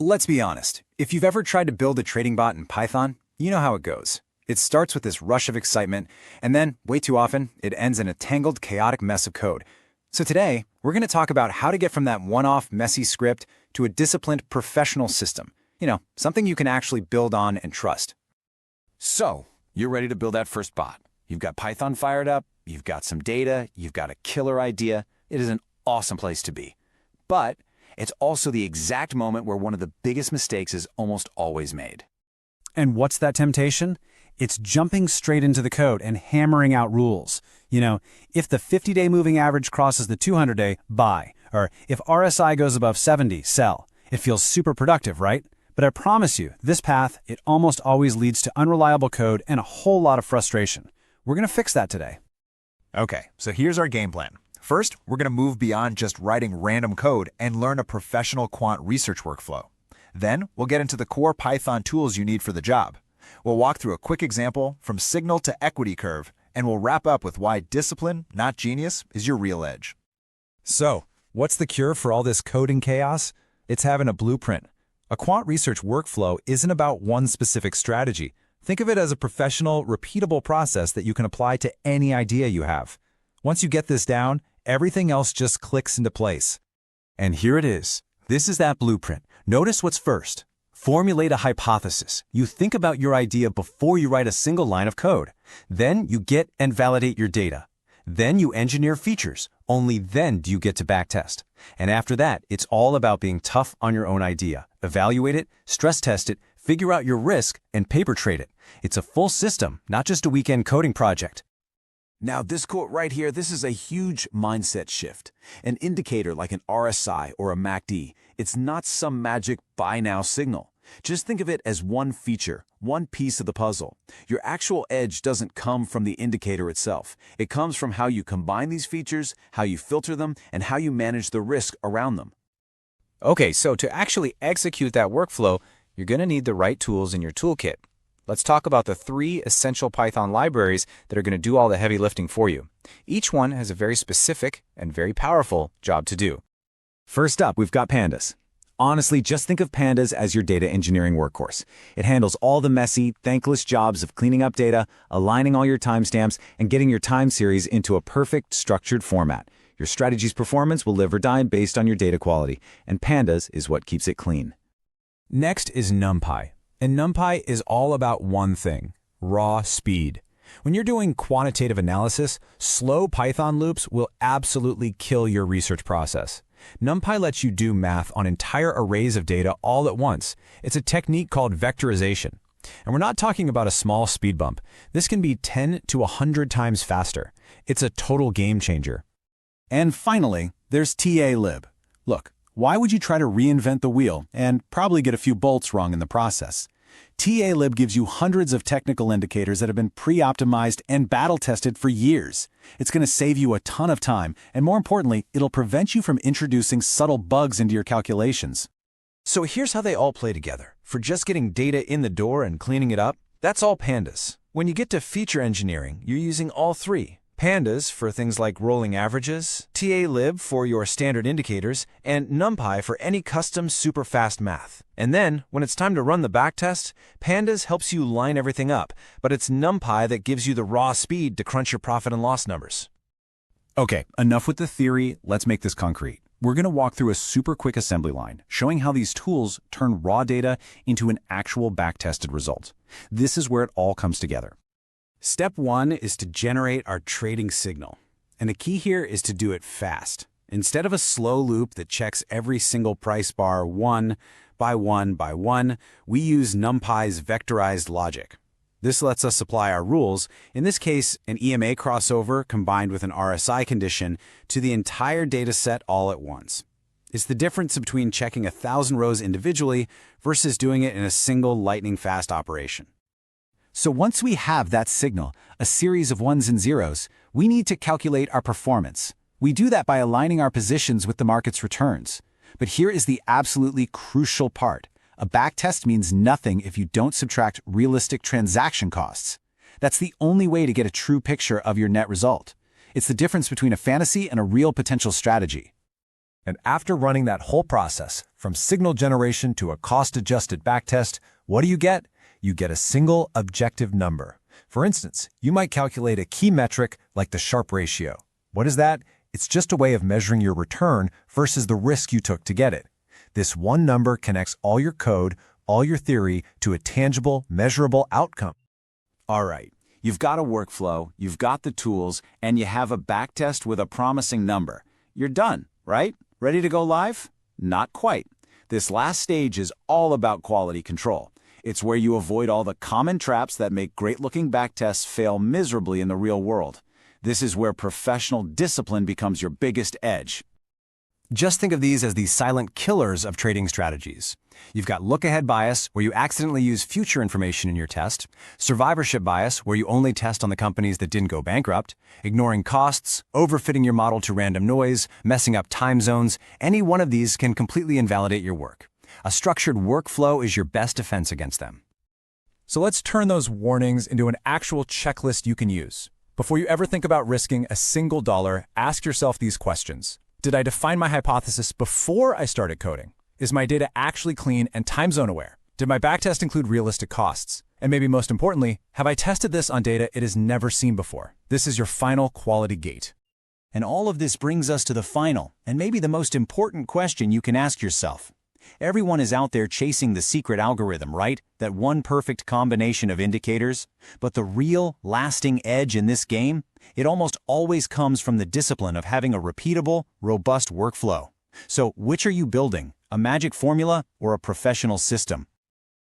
Let's be honest. If you've ever tried to build a trading bot in Python, you know how it goes. It starts with this rush of excitement, and then, way too often, it ends in a tangled, chaotic mess of code. So today, we're going to talk about how to get from that one-off, messy script to a disciplined, professional system. Something you can actually build on and trust. So, you're ready to build that first bot. You've got Python fired up, you've got some data, you've got a killer idea. It is an awesome place to be. But it's also the exact moment where one of the biggest mistakes is almost always made. And what's that temptation? It's jumping straight into the code and hammering out rules. If the 50-day moving average crosses the 200-day, buy. Or if RSI goes above 70, sell. It feels super productive, right? But I promise you, this path, it almost always leads to unreliable code and a whole lot of frustration. We're going to fix that today. Okay, so here's our game plan. First, we're going to move beyond just writing random code and learn a professional quant research workflow. Then, we'll get into the core Python tools you need for the job. We'll walk through a quick example from signal to equity curve, and we'll wrap up with why discipline, not genius, is your real edge. So, what's the cure for all this coding chaos? It's having a blueprint. A quant research workflow isn't about one specific strategy. Think of it as a professional, repeatable process that you can apply to any idea you have. Once you get this down, everything else just clicks into place. And here it is. This is that blueprint. Notice what's first. Formulate a hypothesis. You think about your idea before you write a single line of code. Then you get and validate your data. Then you engineer features. Only then do you get to backtest. And after that, it's all about being tough on your own idea. Evaluate it, stress test it, figure out your risk, and paper trade it. It's a full system, not just a weekend coding project. Now, this quote right here, this is a huge mindset shift. An indicator like an RSI or a MACD, it's not some magic buy now signal. Just think of it as one feature, one piece of the puzzle. Your actual edge doesn't come from the indicator itself. It comes from how you combine these features, how you filter them, and how you manage the risk around them. Okay, so to actually execute that workflow, you're going to need the right tools in your toolkit. Let's talk about the 3 essential Python libraries that are going to do all the heavy lifting for you. Each one has a very specific and very powerful job to do. First up, we've got Pandas. Honestly, just think of Pandas as your data engineering workhorse. It handles all the messy, thankless jobs of cleaning up data, aligning all your timestamps, and getting your time series into a perfect, structured format. Your strategy's performance will live or die based on your data quality, and Pandas is what keeps it clean. Next is NumPy. And NumPy is all about one thing: raw speed. When you're doing quantitative analysis, slow Python loops will absolutely kill your research process. NumPy lets you do math on entire arrays of data all at once. It's a technique called vectorization. And we're not talking about a small speed bump. This can be 10 to 100 times faster. It's a total game changer. And finally, there's TAlib. Look, why would you try to reinvent the wheel and probably get a few bolts wrong in the process? TAlib gives you hundreds of technical indicators that have been pre-optimized and battle-tested for years. It's going to save you a ton of time, and more importantly, it'll prevent you from introducing subtle bugs into your calculations. So here's how they all play together. For just getting data in the door and cleaning it up, that's all Pandas. When you get to feature engineering, you're using all 3. Pandas for things like rolling averages, TAlib for your standard indicators, and NumPy for any custom super fast math. And then, when it's time to run the backtest, Pandas helps you line everything up, but it's NumPy that gives you the raw speed to crunch your profit and loss numbers. Okay, enough with the theory, let's make this concrete. We're going to walk through a super quick assembly line, showing how these tools turn raw data into an actual backtested result. This is where it all comes together. Step 1 is to generate our trading signal. And the key here is to do it fast. Instead of a slow loop that checks every single price bar one by one by one, we use NumPy's vectorized logic. This lets us apply our rules, in this case, an EMA crossover combined with an RSI condition, to the entire data set all at once. It's the difference between checking 1,000 rows individually versus doing it in a single lightning-fast operation. So once we have that signal, a series of ones and zeros, we need to calculate our performance. We do that by aligning our positions with the market's returns. But here is the absolutely crucial part. A backtest means nothing if you don't subtract realistic transaction costs. That's the only way to get a true picture of your net result. It's the difference between a fantasy and a real potential strategy. And after running that whole process, from signal generation to a cost-adjusted backtest, what do? You get a single objective number. For instance, you might calculate a key metric like the Sharpe ratio. What is that? It's just a way of measuring your return versus the risk you took to get it. This one number connects all your code, all your theory, to a tangible, measurable outcome. All right, you've got a workflow, you've got the tools, and you have a backtest with a promising number. You're done, right? Ready to go live? Not quite. This last stage is all about quality control. It's where you avoid all the common traps that make great-looking backtests fail miserably in the real world. This is where professional discipline becomes your biggest edge. Just think of these as the silent killers of trading strategies. You've got look-ahead bias, where you accidentally use future information in your test, survivorship bias, where you only test on the companies that didn't go bankrupt, ignoring costs, overfitting your model to random noise, messing up time zones. Any one of these can completely invalidate your work. A structured workflow is your best defense against them. So let's turn those warnings into an actual checklist you can use. Before you ever think about risking a single dollar, ask yourself these questions. Did I define my hypothesis before I started coding? Is my data actually clean and time zone aware? Did my backtest include realistic costs? And maybe most importantly, have I tested this on data it has never seen before? This is your final quality gate. And all of this brings us to the final, and maybe the most important question you can ask yourself. Everyone is out there chasing the secret algorithm, right? That one perfect combination of indicators. But the real, lasting edge in this game, it almost always comes from the discipline of having a repeatable, robust workflow. So which are you building? A magic formula or a professional system?